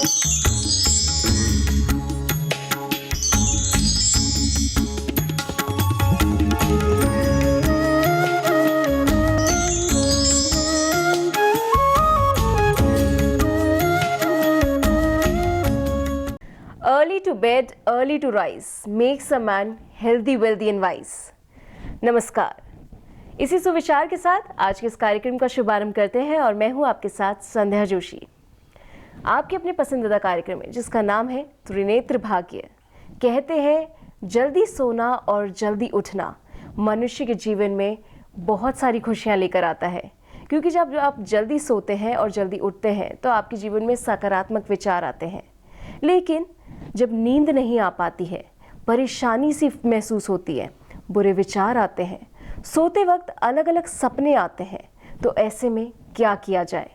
Early to bed, early to rise makes a man healthy, wealthy and wise. नमस्कार, इसी सुविचार के साथ आज के इस कार्यक्रम का शुभारंभ करते हैं और मैं हूं आपके साथ संध्या जोशी। आपके अपने पसंदीदा कार्यक्रम है जिसका नाम है त्रिनेत्र भाग्य। कहते हैं जल्दी सोना और जल्दी उठना मनुष्य के जीवन में बहुत सारी खुशियां लेकर आता है, क्योंकि जब आप जल्दी सोते हैं और जल्दी उठते हैं तो आपके जीवन में सकारात्मक विचार आते हैं। लेकिन जब नींद नहीं आ पाती है, परेशानी सी महसूस होती है, बुरे विचार आते हैं, सोते वक्त अलग अलग सपने आते हैं, तो ऐसे में क्या किया जाए?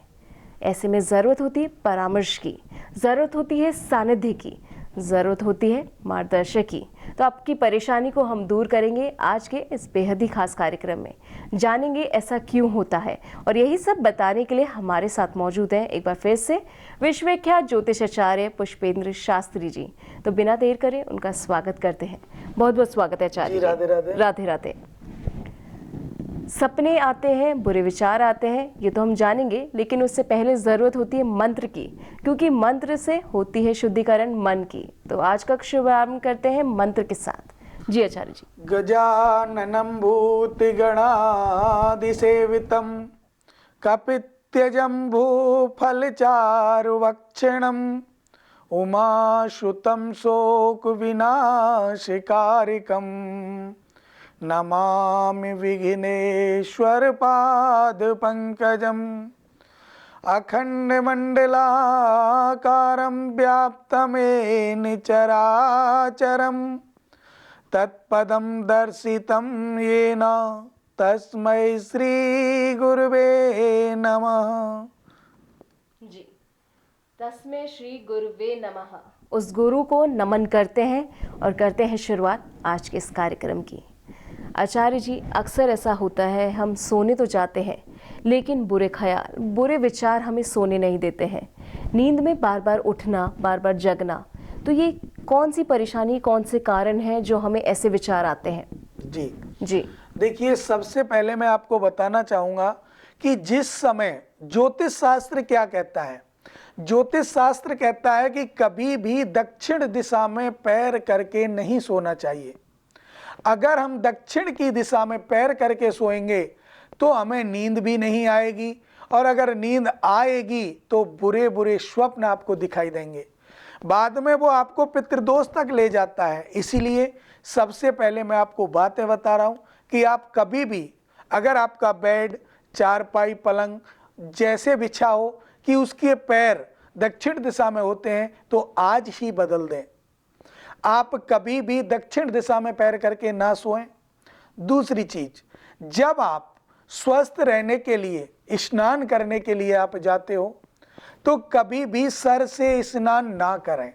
ऐसे में ज़रूरत होती है परामर्श की, ज़रूरत होती है सानिध्य की, ज़रूरत होती है मार्गदर्शक की। तो आपकी परेशानी को हम दूर करेंगे आज के इस बेहद ही खास कार्यक्रम में। जानेंगे ऐसा क्यों होता है, और यही सब बताने के लिए हमारे साथ मौजूद हैं एक बार फिर से विश्वविख्यात ज्योतिषाचार्य पुष्पेंद्र शास्त्री जी। तो बिना देर करे उनका स्वागत करते हैं। बहुत बहुत स्वागत है आचार्य जी। राधे राधे। राधे राधे। सपने आते हैं, बुरे विचार आते हैं, ये तो हम जानेंगे, लेकिन उससे पहले ज़रूरत होती है मंत्र की, क्योंकि मंत्र से होती है शुद्धिकरण मन की। तो आज का शुभारंभ करते हैं मंत्र के साथ। जी आचार्य जी। गजाननं भूतिगणादिसेवितं कपित्यजम्बूफलचारुवक्षिणम् उमाश्रुतं शोकविनाशकारिकम् नमामि विघ्नेश्वर पादपङ्कजम् अखण्डमण्डलाकारं व्याप्तमेन चराचरं तत्पदं दर्शितं येन तस्मै श्री गुरुवे नमः। जी, तस्मै श्री गुरुवे नमः। उस गुरु को नमन करते हैं और करते हैं शुरुआत आज के इस कार्यक्रम की। आचार्य जी, अक्सर ऐसा होता है, हम सोने तो जाते हैं लेकिन बुरे ख्याल, बुरे विचार हमें सोने नहीं देते हैं। नींद में बार बार उठना, बार बार जगना, तो ये कौन सी परेशानी, कौन से कारण हैं जो हमें ऐसे विचार आते हैं? जी जी देखिए, सबसे पहले मैं आपको बताना चाहूँगा कि जिस समय ज्योतिष शास्त्र क्या कहता है। ज्योतिष शास्त्र कहता है कि कभी भी दक्षिण दिशा में पैर करके नहीं सोना चाहिए। अगर हम दक्षिण की दिशा में पैर करके सोएंगे तो हमें नींद भी नहीं आएगी, और अगर नींद आएगी तो बुरे बुरे स्वप्न आपको दिखाई देंगे। बाद में वो आपको पितृदोष तक ले जाता है। इसीलिए सबसे पहले मैं आपको बातें बता रहा हूँ कि आप कभी भी, अगर आपका बेड, चारपाई, पलंग जैसे बिछा हो कि उसके पैर दक्षिण दिशा में होते हैं, तो आज ही बदल दें। आप कभी भी दक्षिण दिशा में पैर करके ना सोएं। दूसरी चीज, जब आप स्वस्थ रहने के लिए, स्नान करने के लिए आप जाते हो तो कभी भी सर से स्नान ना करें।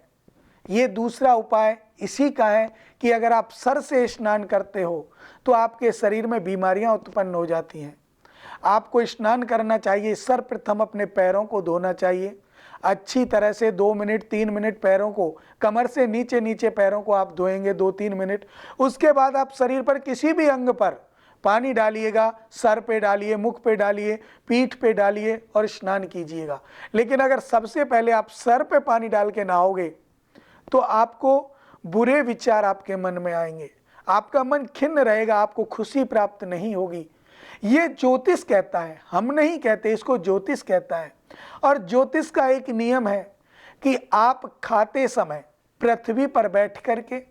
ये दूसरा उपाय इसी का है कि अगर आप सर से स्नान करते हो तो आपके शरीर में बीमारियां उत्पन्न हो जाती हैं। आपको स्नान करना चाहिए, सर्वप्रथम अपने पैरों को धोना चाहिए अच्छी तरह से। 2 मिनट 3 मिनट पैरों को, कमर से नीचे नीचे पैरों को आप धोएंगे 2-3 मिनट। उसके बाद आप शरीर पर किसी भी अंग पर पानी डालिएगा, सर पे डालिए, मुख पे डालिए, पीठ पे डालिए और स्नान कीजिएगा। लेकिन अगर सबसे पहले आप सर पे पानी डाल के नहाओगे तो आपको बुरे विचार आपके मन में आएंगे, आपका मन खिन्न रहेगा, आपको खुशी प्राप्त नहीं होगी। ये ज्योतिष कहता है, हम नहीं कहते, इसको ज्योतिष कहता है। और ज्योतिष का एक नियम है कि आप खाते समय पृथ्वी पर बैठ करके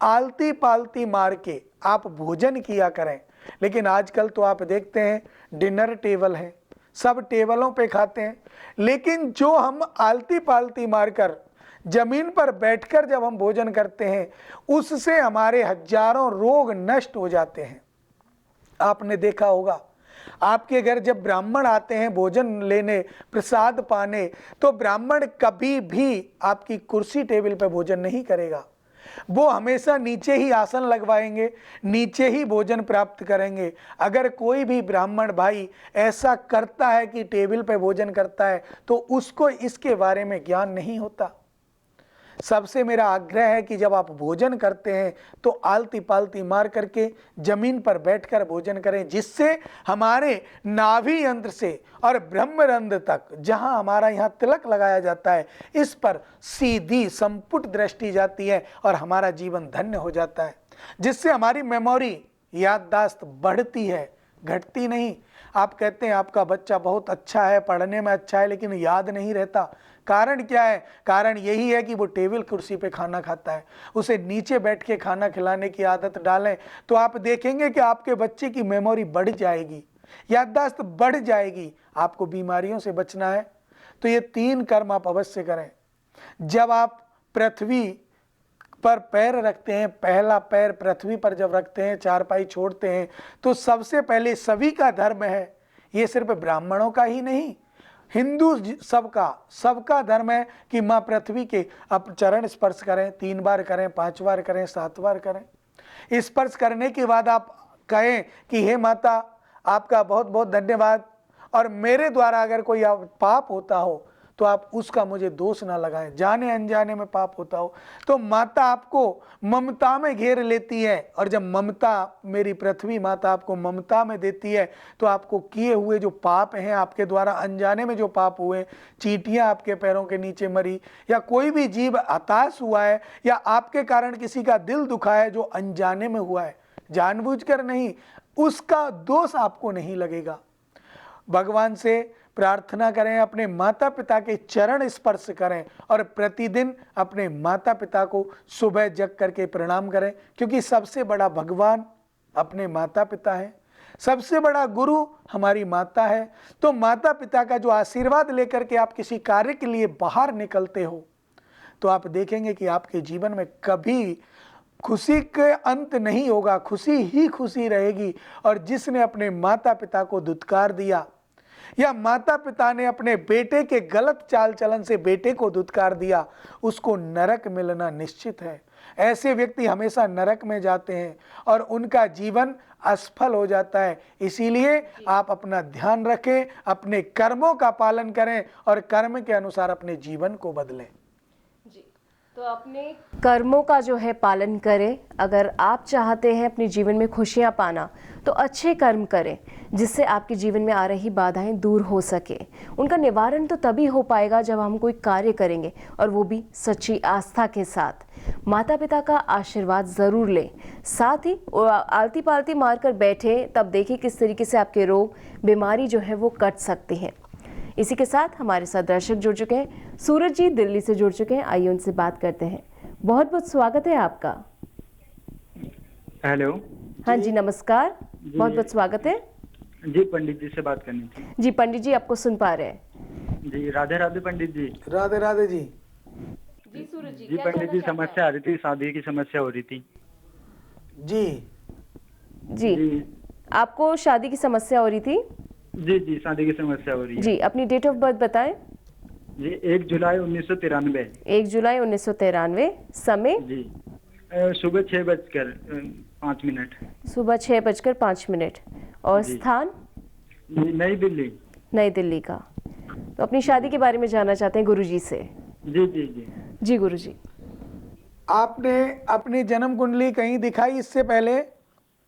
आलती पालती मार के आप भोजन किया करें। लेकिन आजकल तो आप देखते हैं डिनर टेबल है, सब टेबलों पे खाते हैं। लेकिन जो हम आलती पालती मारकर जमीन पर बैठकर जब हम भोजन करते हैं, उससे हमारे हजारों रोग नष्ट हो जाते हैं। आपने देखा होगा, आपके घर जब ब्राह्मण आते हैं भोजन लेने, प्रसाद पाने, तो ब्राह्मण कभी भी आपकी कुर्सी टेबल पर भोजन नहीं करेगा। वो हमेशा नीचे ही आसन लगवाएंगे, नीचे ही भोजन प्राप्त करेंगे। अगर कोई भी ब्राह्मण भाई ऐसा करता है कि टेबल पे भोजन करता है तो उसको इसके बारे में ज्ञान नहीं होता। सबसे मेरा आग्रह है कि जब आप भोजन करते हैं तो आलती पालती मार करके जमीन पर बैठकर भोजन करें, जिससे हमारे नाभि यंत्र से और ब्रह्मरंध्र तक जहां हमारा यहाँ तिलक लगाया जाता है, इस पर सीधी संपुट दृष्टि जाती है और हमारा जीवन धन्य हो जाता है, जिससे हमारी मेमोरी याददाश्त बढ़ती है, घटती नहीं। आप कहते हैं आपका बच्चा बहुत अच्छा है, पढ़ने में अच्छा है, लेकिन याद नहीं रहता। कारण क्या है? कारण यही है कि वो टेबल कुर्सी पे खाना खाता है। उसे नीचे बैठ के खाना खिलाने की आदत डालें तो आप देखेंगे कि आपके बच्चे की मेमोरी बढ़ जाएगी, याददाश्त बढ़ जाएगी। आपको बीमारियों से बचना है तो ये 3 कर्म आप अवश्य करें। जब आप पृथ्वी पर पैर रखते हैं, पहला पैर पृथ्वी पर जब रखते हैं, चारपाई छोड़ते हैं, तो सबसे पहले सभी का धर्म है, ये सिर्फ ब्राह्मणों का ही नहीं, हिंदू सबका धर्म है कि माँ पृथ्वी के अब चरण स्पर्श करें। 3 बार करें, 5 बार करें, 7 बार करें। स्पर्श करने के बाद आप कहें कि हे माता, आपका बहुत बहुत धन्यवाद, और मेरे द्वारा अगर कोई पाप होता हो तो आप उसका मुझे दोष ना लगाएं, जाने अनजाने में पाप होता हो तो माता आपको ममता में घेर लेती है। और जब ममता, मेरी पृथ्वी माता आपको ममता में देती है तो आपको किए हुए जो पाप हैं, आपके द्वारा अनजाने में जो पाप हुए, चींटियां आपके पैरों के नीचे मरी, या कोई भी जीव हताश हुआ है, या आपके कारण किसी का दिल दुखा है जो अनजाने में हुआ है, जानबूझकर नहीं, उसका दोष आपको नहीं लगेगा। भगवान से प्रार्थना करें, अपने माता पिता के चरण स्पर्श करें और प्रतिदिन अपने माता पिता को सुबह जग करके प्रणाम करें, क्योंकि सबसे बड़ा भगवान अपने माता पिता है, सबसे बड़ा गुरु हमारी माता है। तो माता पिता का जो आशीर्वाद लेकर के आप किसी कार्य के लिए बाहर निकलते हो तो आप देखेंगे कि आपके जीवन में कभी खुशी के अंत नहीं होगा, खुशी ही खुशी रहेगी। और जिसने अपने माता पिता को दुत्कार दिया, या माता पिता ने अपने बेटे के गलत चाल चलन से बेटे को दुत्कार दिया, उसको नरक मिलना निश्चित है। ऐसे व्यक्ति हमेशा नरक में जाते हैं और उनका जीवन असफल हो जाता है। इसीलिए आप अपना ध्यान रखें, अपने कर्मों का पालन करें और कर्म के अनुसार अपने जीवन को बदलें। तो अपने कर्मों का जो है पालन करें। अगर आप चाहते हैं अपने जीवन में खुशियां पाना तो अच्छे कर्म करें, जिससे आपके जीवन में आ रही बाधाएं दूर हो सके। उनका निवारण तो तभी हो पाएगा जब हम कोई कार्य करेंगे, और वो भी सच्ची आस्था के साथ। माता पिता का आशीर्वाद ज़रूर लें, साथ ही आलती पालती मारकर बैठे, तब देखिए किस तरीके से आपके रोग बीमारी जो है वो कट सकती हैं। इसी के साथ हमारे साथ दर्शक जुड़ चुके हैं। सूरज जी दिल्ली से जुड़ चुके हैं, आइए उनसे बात करते हैं। बहुत बहुत स्वागत है आपका। हेलो। हाँ जी, नमस्कार, बहुत बहुत स्वागत है जी। पंडित जी से बात करनी थी। जी पंडित जी, आपको सुन पा रहे हैं जी। राधे राधे पंडित जी। राधे राधे जी। जी सूरज जी, जी पंडित जी, समस्या आ रही थी, शादी की समस्या हो रही थी। जी जी, आपको शादी की समस्या हो रही थी? जी जी, शादी की समस्या हो रही है जी। अपनी डेट ऑफ बर्थ बताएं। जी। 1 जुलाई 1993। 1 जुलाई 1993। समय? जी सुबह 6:05। सुबह 6:05। और जी। स्थान? नई दिल्ली। नई दिल्ली का। तो अपनी शादी के बारे में जानना चाहते हैं गुरुजी से। जी जी जी। जी गुरुजी। आपने अपनी जन्म कुंडली कहीं दिखाई इससे पहले?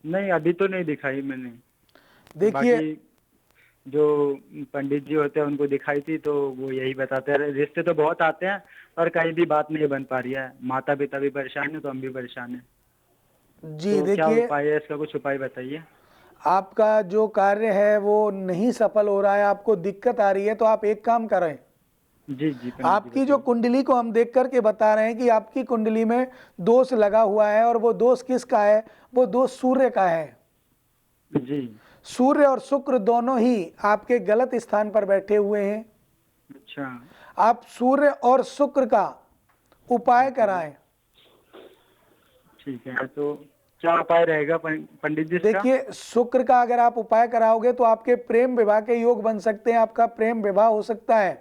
नहीं, अभी तो नहीं दिखाई मैंने। देखिए, बाकी जो पंडित जी होते हैं उनको दिखाई थी तो वो यही बताते हैं, रिश्ते तो बहुत आते हैं पर कहीं भी बात नहीं बन पा रही है। माता पिता भी परेशान है तो हम भी परेशान हैं। जी तो क्या देखिए, उपाय है इसका? कुछ उपाय बताइए। आपका जो कार्य है वो नहीं सफल हो रहा है, आपको दिक्कत आ रही है, तो आप एक काम करें। जी जी। आपकी जो कुंडली को हम देख करके बता रहे हैं कि आपकी कुंडली में दोष लगा हुआ है, और वो दोष किसका है? वो दोष सूर्य का है। जी। सूर्य और शुक्र दोनों ही आपके गलत स्थान पर बैठे हुए हैं। अच्छा। आप सूर्य और शुक्र का उपाय कराएं। ठीक है, तो क्या उपाय रहेगा पंडित जी इसका? देखिए, शुक्र का अगर आप उपाय कराओगे तो आपके प्रेम विवाह के योग बन सकते हैं, आपका प्रेम विवाह हो सकता है।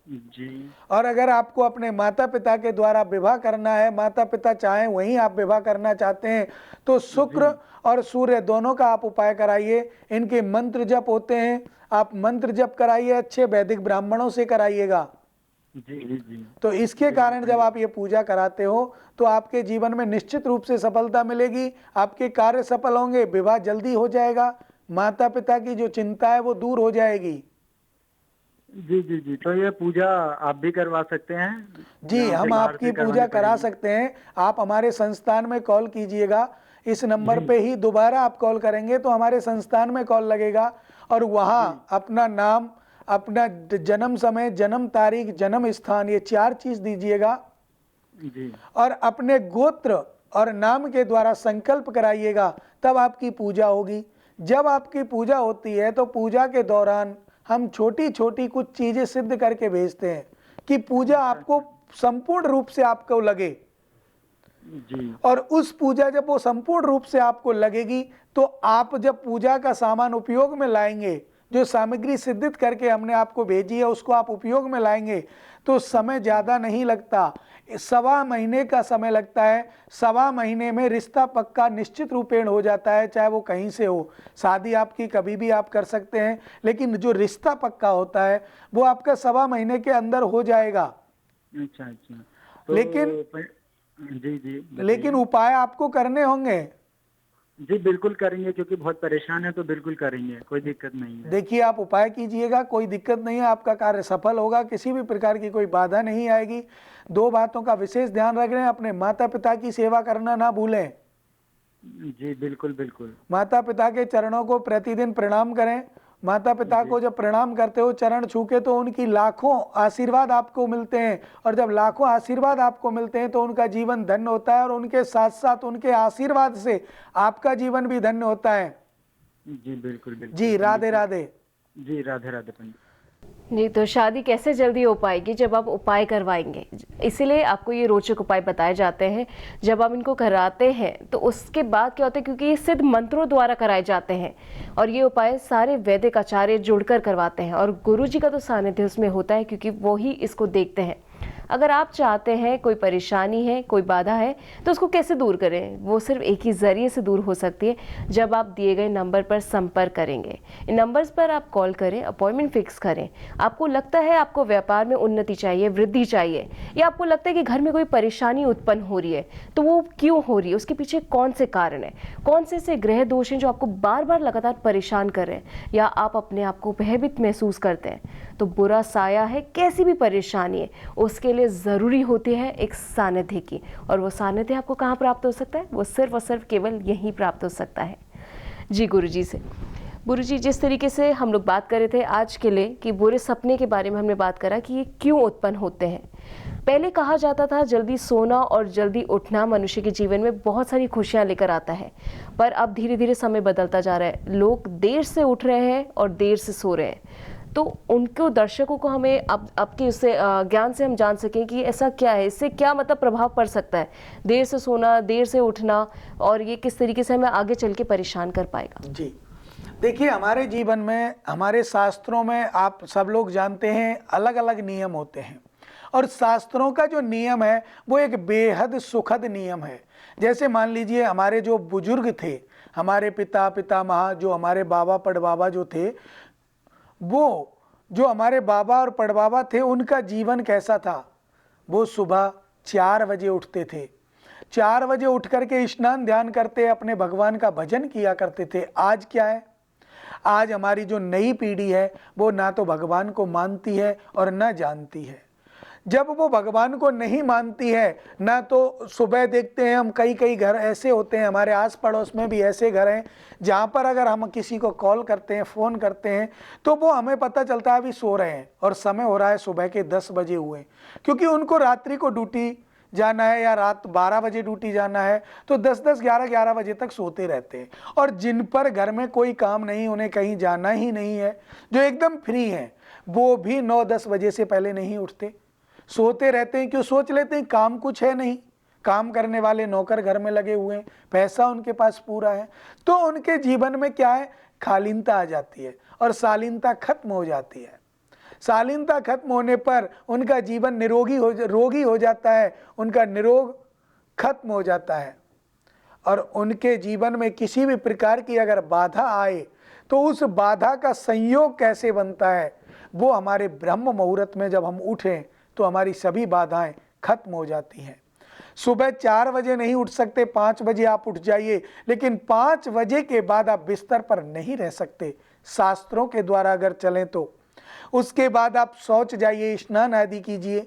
जी और अगर आपको अपने माता पिता के द्वारा विवाह करना है, माता पिता चाहें वहीं आप विवाह करना चाहते हैं, तो शुक्र और सूर्य दोनों का आप उपाय कराइए। इनके मंत्र जप होते हैं, आप मंत्र जप कराइए, अच्छे वैदिक ब्राह्मणों से कराइएगा। जी जी जी तो इसके कारण जब आप ये पूजा कराते हो तो आपके जीवन में निश्चित रूप से सफलता मिलेगी, आपके कार्य सफल होंगे, विवाह जल्दी हो जाएगा, माता पिता की जो चिंता है वो दूर हो जाएगी। जी जी जी। तो ये पूजा आप भी करवा सकते हैं जी, या फिर हम बाहर आपकी से पूजा करवानी करा पड़ेगी? सकते हैं। आप हमारे संस्थान में कॉल कीजिएगा, इस नंबर जी पे ही दोबारा आप कॉल करेंगे तो हमारे संस्थान में कॉल लगेगा, और वहाँ अपना नाम, अपना जन्म समय, जन्म तारीख, जन्म स्थान, ये 4 चीज दीजिएगा जी और अपने गोत्र और नाम के द्वारा संकल्प कराइएगा, तब आपकी पूजा होगी। जब आपकी पूजा होती है तो पूजा के दौरान हम छोटी छोटी कुछ चीजें सिद्ध करके भेजते हैं कि पूजा आपको संपूर्ण रूप से आपको लगे। जी और उस पूजा जब वो संपूर्ण रूप से आपको लगेगी तो आप जब पूजा का सामान उपयोग में लाएंगे, जो सामग्री सिद्धित करके हमने आपको भेजी है उसको आप उपयोग में लाएंगे, तो समय ज़्यादा नहीं लगता, 1.25 महीने का समय लगता है। 1.25 महीने में रिश्ता पक्का निश्चित रूपेण हो जाता है, चाहे वो कहीं से हो। शादी आपकी कभी भी आप कर सकते हैं, लेकिन जो रिश्ता पक्का होता है वो आपका 1.25 महीने के अंदर हो जाएगा। अच्छा अच्छा। तो लेकिन जी जी लेकिन बताइए। उपाय आपको करने होंगे। जी बिल्कुल करेंगे, क्योंकि बहुत परेशान है, तो बिल्कुल करेंगे, कोई दिक्कत नहीं है। देखिए, आप उपाय कीजिएगा, कोई दिक्कत नहीं है, आपका कार्य सफल होगा, किसी भी प्रकार की कोई बाधा नहीं आएगी। 2 बातों का विशेष ध्यान रख रहे हैं, अपने माता पिता की सेवा करना ना भूलें। जी बिल्कुल बिल्कुल। माता पिता के चरणों को प्रतिदिन प्रणाम करें। माता पिता जी को जब प्रणाम करते हो चरण छू के, तो उनकी लाखों आशीर्वाद आपको मिलते हैं, और जब लाखों आशीर्वाद आपको मिलते हैं तो उनका जीवन धन्य होता है, और उनके साथ साथ उनके आशीर्वाद से आपका जीवन भी धन्य होता है। जी बिल्कुल बिल्कुल जी, पंडित राधे जी। राधे। जी राधे राधे पंडित। जी, तो शादी कैसे जल्दी हो पाएगी जब आप उपाय करवाएंगे, इसीलिए आपको ये रोचक उपाय बताए जाते हैं। जब आप इनको कराते हैं तो उसके बाद क्या होता है, क्योंकि ये सिद्ध मंत्रों द्वारा कराए जाते हैं और ये उपाय सारे वैदिक आचार्य जुड़कर करवाते हैं, और गुरु जी का तो सानिध्य उसमें होता है क्योंकि वो ही इसको देखते हैं। अगर आप चाहते हैं, कोई परेशानी है, कोई बाधा है, तो उसको कैसे दूर करें, वो सिर्फ एक ही जरिए से दूर हो सकती है, जब आप दिए गए नंबर पर संपर्क करेंगे। इन नंबर्स पर आप कॉल करें, अपॉइंटमेंट फिक्स करें। आपको लगता है आपको व्यापार में उन्नति चाहिए, वृद्धि चाहिए, या आपको लगता है कि घर में कोई परेशानी उत्पन्न हो रही है, तो वो क्यों हो रही है, उसके पीछे कौन से कारण है, कौन से ऐसे ग्रह दोष हैं जो आपको बार बार लगातार परेशान कर रहे हैं, या आप अपने आप को भयभीत महसूस करते हैं, तो बुरा साया है, कैसी भी परेशानी है, उसके लिए ज़रूरी होती है एक सानिध्य की। और वो सानिध्य आपको कहाँ प्राप्त हो सकता है, वो सिर्फ और सिर्फ केवल यहीं प्राप्त हो सकता है। जी गुरुजी से। गुरुजी, जिस तरीके से हम लोग बात कर रहे थे आज के लिए कि बुरे सपने के बारे में हमने बात करा कि ये क्यों उत्पन्न होते हैं। पहले कहा जाता था जल्दी सोना और जल्दी उठना मनुष्य के जीवन में बहुत सारी खुशियां लेकर आता है, पर अब धीरे धीरे समय बदलता जा रहा है, लोग देर से उठ रहे हैं और देर से सो रहे हैं। तो उनको, दर्शकों को, हमें अब आपके उससे ज्ञान से हम जान सकें कि ऐसा क्या है, इससे क्या मतलब प्रभाव पड़ सकता है, देर से सोना, देर से उठना, और ये किस तरीके से हमें आगे चल के परेशान कर पाएगा। जी, देखिए, हमारे जीवन में, हमारे शास्त्रों में, आप सब लोग जानते हैं, अलग अलग नियम होते हैं, और शास्त्रों का जो नियम है वो एक बेहद सुखद नियम है। जैसे मान लीजिए, हमारे जो बुजुर्ग थे, हमारे पिता पितामह, जो हमारे बाबा पड़बाबा जो थे, वो जो हमारे बाबा और पड़बाबा थे, उनका जीवन कैसा था। वो सुबह 4 बजे उठते थे, 4 बजे उठ करके स्नान ध्यान करते, अपने भगवान का भजन किया करते थे। आज क्या है, आज हमारी जो नई पीढ़ी है वो ना तो भगवान को मानती है और ना जानती है। जब वो भगवान को नहीं मानती है ना, तो सुबह देखते हैं हम, कई कई घर ऐसे होते हैं, हमारे आस पड़ोस में भी ऐसे घर हैं जहाँ पर अगर हम किसी को कॉल करते हैं, फ़ोन करते हैं, तो वो हमें पता चलता है अभी सो रहे हैं और समय हो रहा है सुबह के 10 बजे हुए, क्योंकि उनको रात्रि को ड्यूटी जाना है या रात 12 बजे ड्यूटी जाना है, तो 10-10, 11-11 बजे तक सोते रहते हैं। और जिन पर घर में कोई काम नहीं, उन्हें कहीं जाना ही नहीं है, जो एकदम फ्री हैं, वो भी 9-10 बजे से पहले नहीं उठते, सोते रहते हैं। क्यों? सोच लेते हैं काम कुछ है नहीं, काम करने वाले नौकर घर में लगे हुए हैं, पैसा उनके पास पूरा है, तो उनके जीवन में क्या है, खालीनता आ जाती है और शालीनता खत्म हो जाती है। शालीनता खत्म होने पर उनका जीवन रोगी हो जाता है, उनका निरोग खत्म हो जाता है। और उनके जीवन में किसी भी प्रकार की अगर बाधा आए तो उस बाधा का संयोग कैसे बनता है, वो हमारे ब्रह्म मुहूर्त में जब हम उठें तो हमारी सभी बाधाएं खत्म हो जाती हैं। सुबह 4 बजे नहीं उठ सकते, 5 बजे आप उठ जाइए, लेकिन 5 बजे के बाद आप बिस्तर पर नहीं रह सकते शास्त्रों के द्वारा अगर चलें तो। उसके बाद आप शौच जाइए, स्नान आदि कीजिए,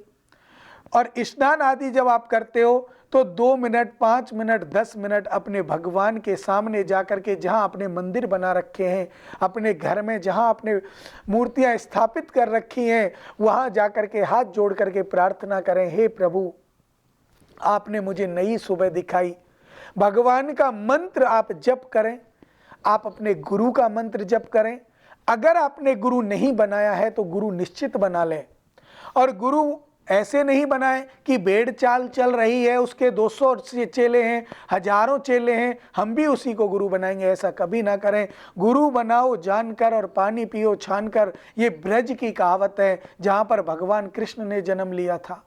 और स्नान आदि जब आप करते हो तो 2 मिनट, 5 मिनट, 10 मिनट अपने भगवान के सामने जाकर के, जहाँ अपने मंदिर बना रखे हैं, अपने घर में जहाँ आपने मूर्तियाँ स्थापित कर रखी हैं, वहाँ जाकर के हाथ जोड़ करके प्रार्थना करें, हे प्रभु आपने मुझे नई सुबह दिखाई। भगवान का मंत्र आप जप करें, आप अपने गुरु का मंत्र जप करें। अगर आपने गुरु नहीं बनाया है तो गुरु निश्चित बना लें, और गुरु ऐसे नहीं बनाए कि भेड़ चाल चल रही है, उसके 200 चेले हैं, हजारों चेले हैं, हम भी उसी को गुरु बनाएंगे, ऐसा कभी ना करें। गुरु बनाओ जानकर और पानी पियो छानकर, ये ब्रज की कहावत है, जहाँ पर भगवान कृष्ण ने जन्म लिया था।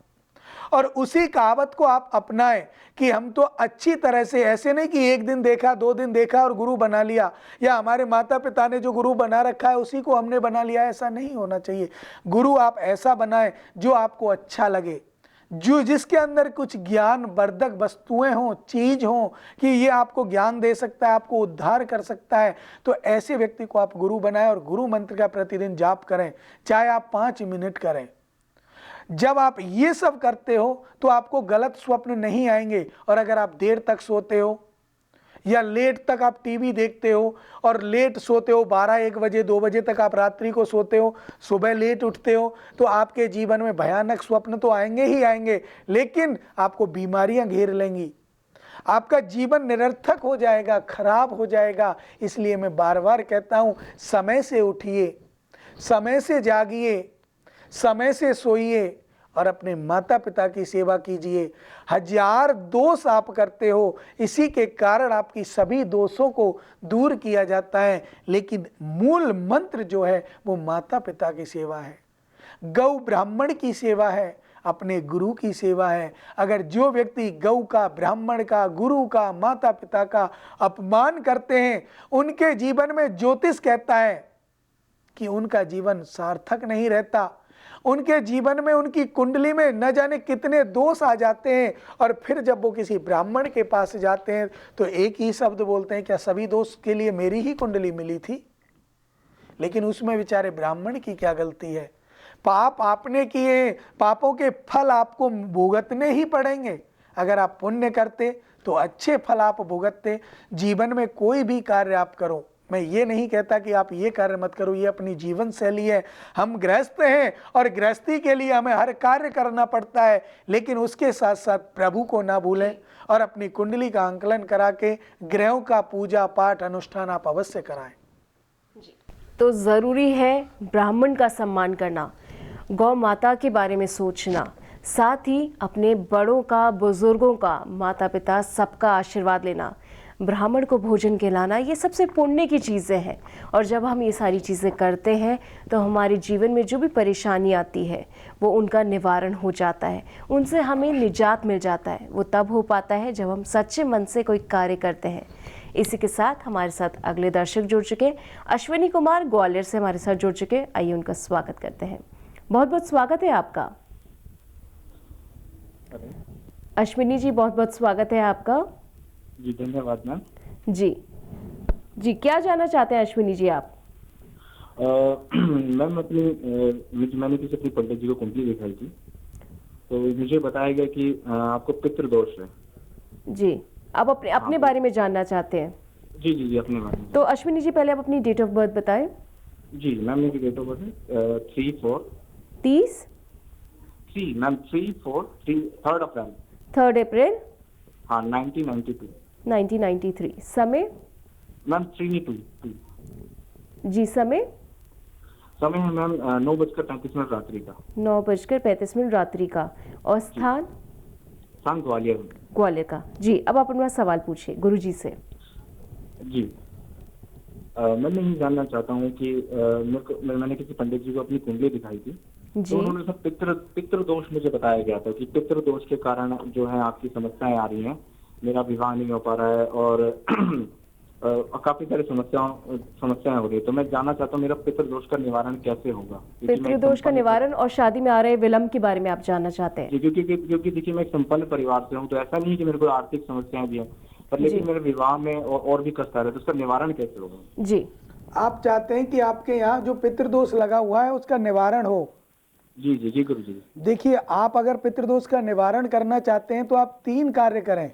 और उसी कहावत को आप अपनाएं कि हम तो अच्छी तरह से, ऐसे नहीं कि 1 दिन देखा, 2 दिन देखा और गुरु बना लिया, या हमारे माता पिता ने जो गुरु बना रखा है उसी को हमने बना लिया, ऐसा नहीं होना चाहिए। गुरु आप ऐसा बनाएं जो आपको अच्छा लगे, जो जिसके अंदर कुछ ज्ञान वर्धक वस्तुएं हों, चीज हों, कि ये आपको ज्ञान दे सकता है, आपको उद्धार कर सकता है, तो ऐसे व्यक्ति को आप गुरु बनाएं और गुरु मंत्र का प्रतिदिन जाप करें, चाहे आप 5 मिनट करें। जब आप ये सब करते हो तो आपको गलत स्वप्न नहीं आएंगे। और अगर आप देर तक सोते हो या लेट तक आप टीवी देखते हो और लेट सोते हो, 12-1 बजे 2 बजे तक आप रात्रि को सोते हो, सुबह लेट उठते हो, तो आपके जीवन में भयानक स्वप्न तो आएंगे ही आएंगे, लेकिन आपको बीमारियां घेर लेंगी, आपका जीवन निरर्थक हो जाएगा, खराब हो जाएगा। इसलिए मैं बार बार कहता हूं, समय से उठिए, समय से जागिए, समय से सोइए और अपने माता पिता की सेवा कीजिए। 1000 दोष आप करते हो, इसी के कारण आपकी सभी दोषों को दूर किया जाता है, लेकिन मूल मंत्र जो है वो माता पिता की सेवा है, गौ ब्राह्मण की सेवा है, अपने गुरु की सेवा है। अगर जो व्यक्ति गौ का, ब्राह्मण का, गुरु का, माता पिता का अपमान करते हैं, उनके जीवन में ज्योतिष कहता है कि उनका जीवन सार्थक नहीं रहता, उनके जीवन में, उनकी कुंडली में न जाने कितने दोष आ जाते हैं। और फिर जब वो किसी ब्राह्मण के पास जाते हैं तो एक ही शब्द बोलते हैं, क्या सभी दोष के लिए मेरी ही कुंडली मिली थी? लेकिन उसमें बेचारे ब्राह्मण की क्या गलती है? पाप आपने किए, पापों के फल आपको भुगतने ही पड़ेंगे। अगर आप पुण्य करते तो अच्छे फल आप भुगतते। जीवन में कोई भी कार्य आप करो, मैं ये नहीं कहता कि आप ये कार्य मत करो, ये अपनी जीवन शैली है। हम गृहस्थ हैं और गृहस्थी के लिए हमें हर कार्य करना पड़ता है, लेकिन उसके साथ साथ प्रभु को ना भूलें और अपनी कुंडली का आंकलन करा के ग्रहों का पूजा पाठ अनुष्ठान आप अवश्य कराएं। तो ज़रूरी है ब्राह्मण का सम्मान करना, गौ माता के बारे में सोचना, साथ ही अपने बड़ों का, बुजुर्गों का, माता पिता सबका आशीर्वाद लेना, ब्राह्मण को भोजन खिलाना, ये सबसे पुण्य की चीज़ें हैं। और जब हम ये सारी चीज़ें करते हैं तो हमारे जीवन में जो भी परेशानी आती है वो उनका निवारण हो जाता है, उनसे हमें निजात मिल जाता है। वो तब हो पाता है जब हम सच्चे मन से कोई कार्य करते हैं। इसी के साथ हमारे साथ अगले दर्शक जुड़ चुके, अश्विनी कुमार ग्वालियर से हमारे साथ जुड़ चुके। आइए उनका स्वागत करते हैं। बहुत बहुत स्वागत है आपका। अश्विनी जी, बहुत बहुत स्वागत है आपका। जी धन्यवाद मैम। जी, क्या जानना चाहते हैं अश्विनी जी आप? मैम अपनी मैंने किसी अपनी पंडित जी को कुंडली दिखाई थी, तो मुझे बताया गया कि आपको पितृ दोष है। जी, आप अपने बारे में जानना चाहते हैं? जी अपने बारे में। तो अश्विनी जी, पहले आप अपनी डेट ऑफ बर्थ बताएं। जी मैम, मेरी डेट ऑफ बर्थ है 3 अप्रैल हाँ 1992। 1993। समय मैम 3:02। जी, समय है मैम 9:35 रात्रि का। 9:35 रात्रि का। और स्थान ग्वालियर में। ग्वालियर का। जी, अब आप अपना सवाल पूछिए गुरु जी से। जी मैं नहीं जानना चाहता हूँ कि मैंने किसी पंडित जी को अपनी कुंडली दिखाई थी, तो जी। उन्होंने सब पितृ दोष मुझे बताया गया था कि पितृ दोष के कारण जो है आपकी समस्याएं आ रही हैं, मेरा विवाह नहीं हो पा रहा है और काफी सारी समस्याएं हो रही है। तो मैं जानना चाहता हूँ मेरा पितृ दोष का निवारण कैसे होगा, क्योंकि मैं एक पितृदोष का संपन्न निवारण और शादी में आ रहे विलंब के बारे में आप जानना चाहते हैं? जी, क्योंकि देखिए मैं एक संपन्न परिवार से हूँ, तो ऐसा नहीं है कि मेरे को आर्थिक समस्याएं भी हैं, पर जी। लेकिन मेरे विवाह में और भी कष्ट आ रहा है, तो उसका निवारण कैसे होगा? जी। आप चाहते हैं कि आपके यहाँ जो पितृदोष लगा हुआ है उसका निवारण हो। जी जी जी गुरु जी। देखिए, आप अगर पितृदोष का निवारण करना चाहते हैं तो आप 3 कार्य करें।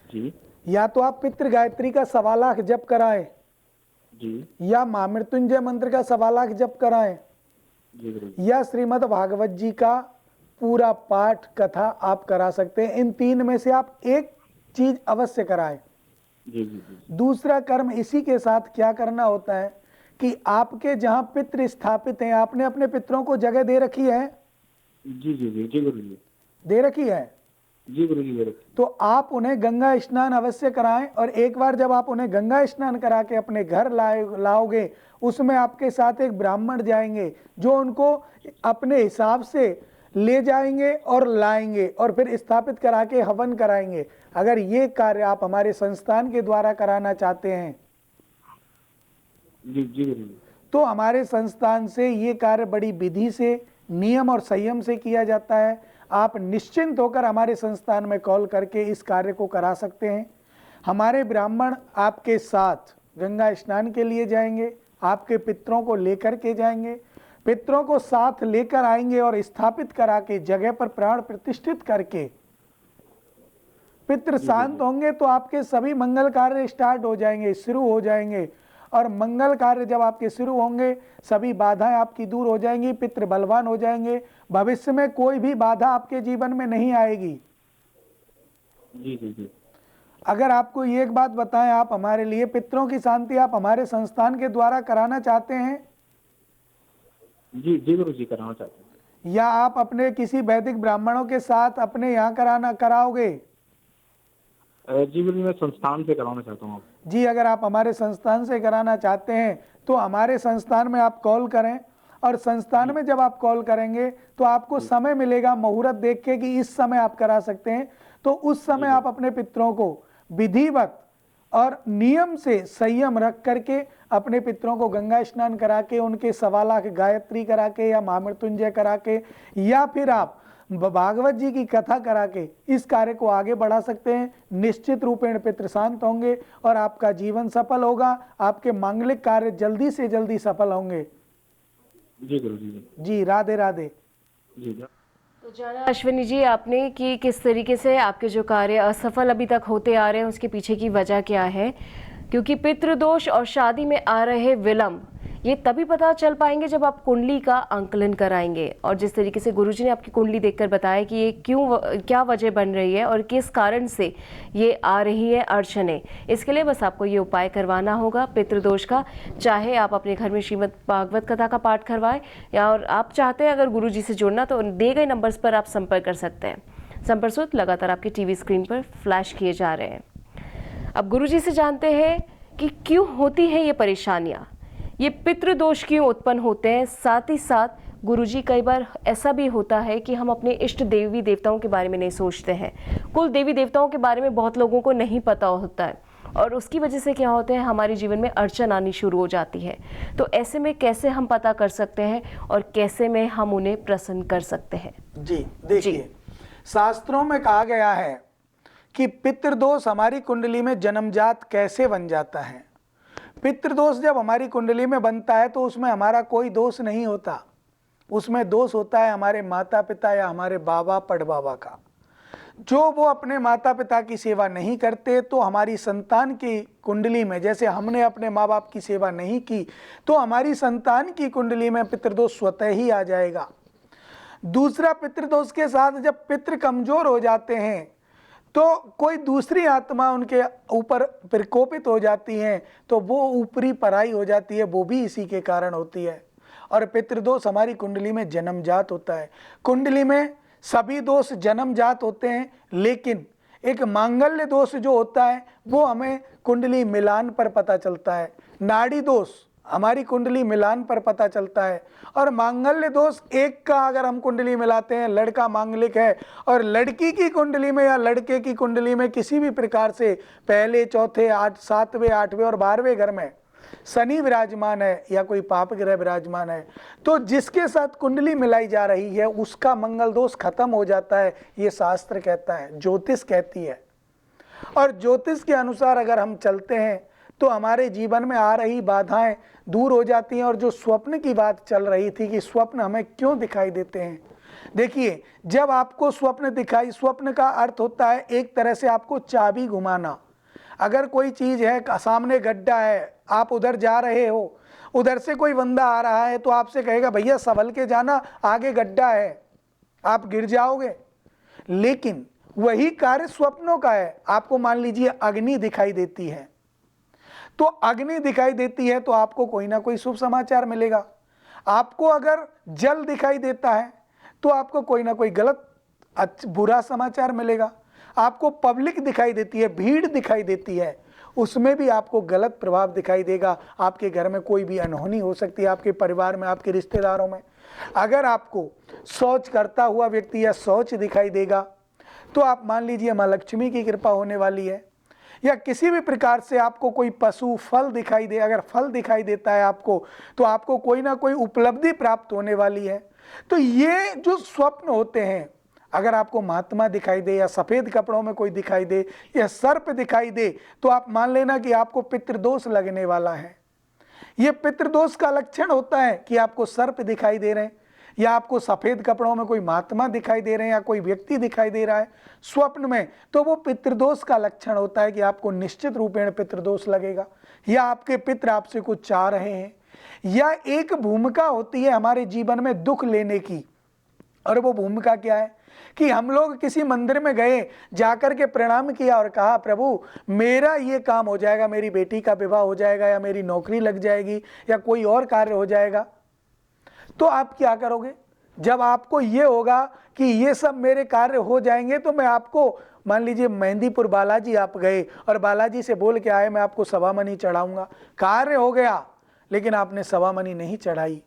जी या तो आप पितृ गायत्री का 1.25 लाख जप कराएं, जी या महामृत्युंजय मंत्र का 1.25 लाख जप कराएं, जी गुरु जी। या श्रीमद् भागवत जी का पूरा पाठ कथा आप करा सकते हैं। इन 3 में से आप एक चीज अवश्य कराएं। जी जी जी दूसरा कर्म इसी के साथ क्या करना होता है कि आपके जहां पितृ स्थापित हैं, आपने अपने पितरों को जगह दे रखी है? जी जी जी जी गुरु जी। दे रखी है। जी गुरु जी मेरे। तो आप उन्हें गंगा स्नान अवश्य कराएं, और एक बार जब आप उन्हें गंगा स्नान करा के अपने घर लाओगे, उसमें आपके साथ एक ब्राह्मण जाएंगे जो उनको अपने हिसाब से ले जाएंगे और लाएंगे और फिर स्थापित करा के हवन कराएंगे। अगर ये कार्य आप हमारे संस्थान के द्वारा कराना चाहते हैं जी जी गुरु जी। तो हमारे संस्थान से ये कार्य बड़ी विधि से, नियम और संयम से किया जाता है। आप निश्चिंत होकर हमारे संस्थान में कॉल करके इस कार्य को करा सकते हैं। हमारे ब्राह्मण आपके साथ गंगा स्नान के लिए जाएंगे, आपके पितरों को लेकर के जाएंगे, पितरों को साथ लेकर आएंगे और स्थापित करा के जगह पर प्राण प्रतिष्ठित करके पितृ शांत होंगे तो आपके सभी मंगल कार्य स्टार्ट हो जाएंगे, शुरू हो जाएंगे। और मंगल कार्य जब आपके शुरू होंगे, सभी बाधाएं आपकी दूर हो जाएंगी, पितृ बलवान हो जाएंगे, भविष्य में कोई भी बाधा आपके जीवन में नहीं आएगी। जी जी जी। अगर आपको ये एक बात बताएं, आप हमारे लिए पितरों की शांति आप हमारे संस्थान के द्वारा कराना चाहते हैं, जी जी गुरु जी कराना चाहते हैं। या आप अपने किसी वैदिक ब्राह्मणों के साथ अपने यहाँ कराओगे? जी गुरु जी मैं संस्थान से कराना चाहता हूँ। जी, अगर आप हमारे संस्थान से कराना चाहते हैं तो हमारे संस्थान में आप कॉल करें, और संस्थान में जब आप कॉल करेंगे तो आपको समय मिलेगा मुहूर्त देख के कि इस समय आप करा सकते हैं। तो उस समय आप अपने पितरों को विधिवत और नियम से संयम रख करके अपने पितरों को गंगा स्नान करा के, उनके 1.25 लाख गायत्री करा के या महामृत्युंजय करा के, या फिर आप भागवत जी की कथा करा के इस कार्य को आगे बढ़ा सकते हैं। निश्चित रूपेण पितृ शांत होंगे और आपका जीवन सफल होगा, आपके मांगलिक कार्य जल्दी से जल्दी सफल होंगे। जी गुरु जी। जी, राधे राधे। जी तो जाना अश्विनी जी आपने कि किस तरीके से आपके जो कार्य असफल अभी तक होते आ रहे हैं, उसके पीछे की वजह क्या है। क्योंकि पितृदोष और शादी में आ रहे विलंब ये तभी पता चल पाएंगे जब आप कुंडली का आंकलन कराएंगे। और जिस तरीके से गुरुजी ने आपकी कुंडली देखकर बताया कि ये क्या वजह बन रही है और किस कारण से ये आ रही है अड़चने, इसके लिए बस आपको ये उपाय करवाना होगा पितृदोष का। चाहे आप अपने घर में श्रीमद् भागवत कथा का पाठ करवाएं, या और आप चाहते हैं अगर गुरुजी से जुड़ना तो दिए गए नंबर्स पर आप संपर्क कर सकते हैं। संपर्क सूत्र लगातार आपके टीवी स्क्रीन पर फ्लैश किए जा रहे हैं। अब गुरुजी से जानते हैं कि क्यों होती है ये परेशानियां, ये पितृदोष क्यों उत्पन्न होते हैं। साथ ही साथ गुरुजी कई बार ऐसा भी होता है कि हम अपने इष्ट देवी देवताओं के बारे में नहीं सोचते हैं। कुल देवी देवताओं के बारे में बहुत लोगों को नहीं पता होता है, और उसकी वजह से क्या होता है, हमारे जीवन में अड़चन आनी शुरू हो जाती है। तो ऐसे में कैसे हम पता कर सकते हैं और कैसे में हम उन्हें प्रसन्न कर सकते हैं? जी, देखिए, शास्त्रों में कहा गया है कि पितृदोष हमारी कुंडली में जन्मजात कैसे बन जाता है। पितृदोष जब हमारी कुंडली में बनता है तो उसमें हमारा कोई दोष नहीं होता, उसमें दोष होता है हमारे माता पिता या हमारे बाबा पड़बाबा का। जो वो अपने माता पिता की सेवा नहीं करते तो हमारी संतान की कुंडली में, जैसे हमने अपने माँ बाप की सेवा नहीं की तो हमारी संतान की कुंडली में पितृदोष स्वतः ही आ जाएगा। दूसरा, पितृदोष के साथ जब पितृ कमजोर हो जाते हैं तो कोई दूसरी आत्मा उनके ऊपर प्रकोपित हो जाती है, तो वो ऊपरी पराई हो जाती है, वो भी इसी के कारण होती है। और पितृदोष हमारी कुंडली में जन्मजात होता है। कुंडली में सभी दोष जन्मजात होते हैं, लेकिन एक मांगल्य दोष जो होता है वो हमें कुंडली मिलान पर पता चलता है, नाड़ी दोष हमारी कुंडली मिलान पर पता चलता है, और मांगल्य दोष एक का अगर हम कुंडली मिलाते हैं, लड़का मांगलिक है और लड़की की कुंडली में या लड़के की कुंडली में किसी भी प्रकार से पहले, चौथे, 7वें, 8वें और 12वें घर में शनि विराजमान है या कोई पाप ग्रह विराजमान है, तो जिसके साथ कुंडली मिलाई जा रही है उसका मंगल दोष खत्म हो जाता है, ये शास्त्र कहता है, ज्योतिष कहती है। और ज्योतिष के अनुसार अगर हम चलते हैं तो हमारे जीवन में आ रही बाधाएं दूर हो जाती हैं। और जो स्वप्न की बात चल रही थी कि स्वप्न हमें क्यों दिखाई देते हैं, देखिए जब आपको स्वप्न दिखाई, स्वप्न का अर्थ होता है एक तरह से आपको चाबी घुमाना। अगर कोई चीज़ है, सामने गड्ढा है, आप उधर जा रहे हो, उधर से कोई बंदा आ रहा है तो आपसे कहेगा भैया संभल के जाना, आगे गड्ढा है, आप गिर जाओगे। लेकिन वही कार्य स्वप्नों का है। आपको मान लीजिए अग्नि दिखाई देती है, तो अग्नि दिखाई देती है तो आपको कोई ना कोई शुभ समाचार मिलेगा। आपको अगर जल दिखाई देता है तो आपको कोई ना कोई गलत बुरा समाचार मिलेगा। आपको पब्लिक दिखाई देती है, भीड़ दिखाई देती है, उसमें भी आपको गलत प्रभाव दिखाई देगा। आपके घर में कोई भी अनहोनी हो सकती है, आपके परिवार में, आपके रिश्तेदारों में। अगर आपको शौच करता हुआ व्यक्ति या शौच दिखाई देगा तो आप मान लीजिए माँ लक्ष्मी की कृपा होने वाली है। या किसी भी प्रकार से आपको कोई पशु, फल दिखाई दे, अगर फल दिखाई देता है आपको तो आपको कोई ना कोई उपलब्धि प्राप्त होने वाली है। तो ये जो स्वप्न होते हैं, अगर आपको महात्मा दिखाई दे या सफ़ेद कपड़ों में कोई दिखाई दे या सर्प दिखाई दे तो आप मान लेना कि आपको पितृदोष लगने वाला है। ये पितृदोष का लक्षण होता है कि आपको सर्प दिखाई दे रहे हैं या आपको सफ़ेद कपड़ों में कोई महात्मा दिखाई दे रहे हैं या कोई व्यक्ति दिखाई दे रहा है स्वप्न में, तो वो पितृदोष का लक्षण होता है कि आपको निश्चित रूपेण पितृदोष लगेगा, या आपके पितृ आपसे कुछ चाह रहे हैं, या एक भूमिका होती है हमारे जीवन में दुख लेने की। और वो भूमिका क्या है कि हम लोग किसी मंदिर में गए, जाकर के प्रणाम किया और कहा प्रभु मेरा ये काम हो जाएगा, मेरी बेटी का विवाह हो जाएगा, या मेरी नौकरी लग जाएगी, या कोई और कार्य हो जाएगा। तो आप क्या करोगे? जब आपको ये होगा कि ये सब मेरे कार्य हो जाएंगे तो मैं आपको, मान लीजिए मेहंदीपुर बालाजी आप गए और बालाजी से बोल के आए मैं आपको सवा मनी चढ़ाऊंगा, कार्य हो गया लेकिन आपने सवा मनी नहीं चढ़ाई,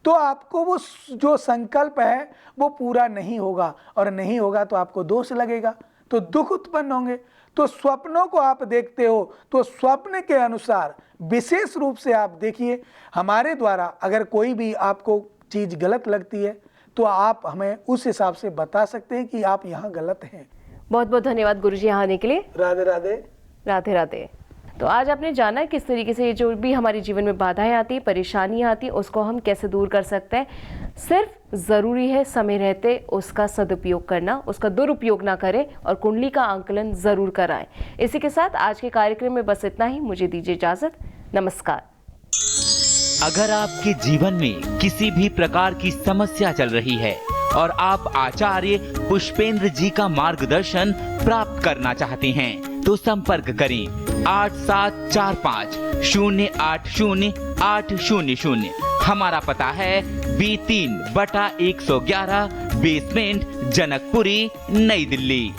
तो आपको वो जो संकल्प है वो पूरा नहीं होगा, और नहीं होगा तो आपको दोष लगेगा, तो दुख उत्पन्न होंगे। तो स्वप्नों को आप देखते हो तो स्वप्न के अनुसार विशेष रूप से आप देखिए, हमारे द्वारा अगर कोई भी आपको चीज़ गलत लगती है तो आप हमें उस हिसाब से बता सकते हैं कि आप यहाँ गलत हैं। बहुत बहुत धन्यवाद गुरुजी यहाँ आने के लिए। राधे राधे। राधे राधे। तो आज आपने जाना किस तरीके से जो भी हमारे जीवन में बाधाएं आती, परेशानियां आती, उसको हम कैसे दूर कर सकते हैं। सिर्फ ज़रूरी है समय रहते उसका सदुपयोग करना, उसका दुरुपयोग ना करें और कुंडली का आंकलन ज़रूर कराएं। इसी के साथ आज के कार्यक्रम में बस इतना ही। मुझे दीजिए इजाज़त। नमस्कार। अगर आपके जीवन में किसी भी प्रकार की समस्या चल रही है और आप आचार्य पुष्पेंद्र जी का मार्गदर्शन प्राप्त करना चाहते हैं तो संपर्क करें 8745080800। हमारा पता है B3/111 बेसमेंट, जनकपुरी, नई दिल्ली।